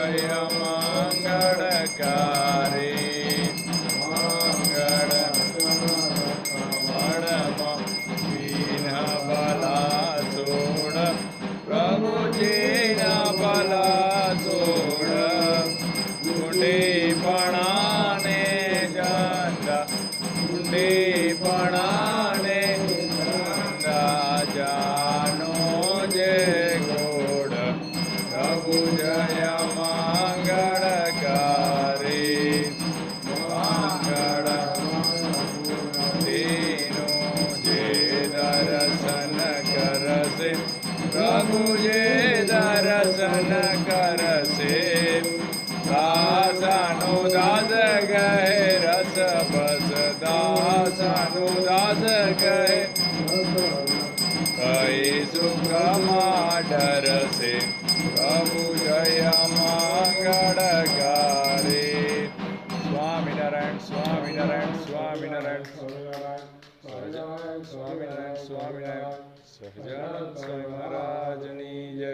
જય મંગળકારી મંગળ વિના ભલા સોડ પ્રભુજીના ભલા સોડ કુંડીપણાને જંડા કુંડીપણાને જંડા જાનો જે ગોડ પ્રભુ જય મંગળકારી મંગળ દીનો જે દર્શન કરશે પ્રભુ જે દર્શન કરશે દાસનો દાસ કહે રસ બસ દાસનો દાસ કહે કઈ સુખમાં ડરશે પ્રભુ જય મંગળકારી સ્વામિનારાયણ સ્વામિનારાયણ સ્વામિનારાયણ સ્વામિનારાયણ સ્વામિનારાયણ સહજાનંદ સ્વામી મહારાજની જય.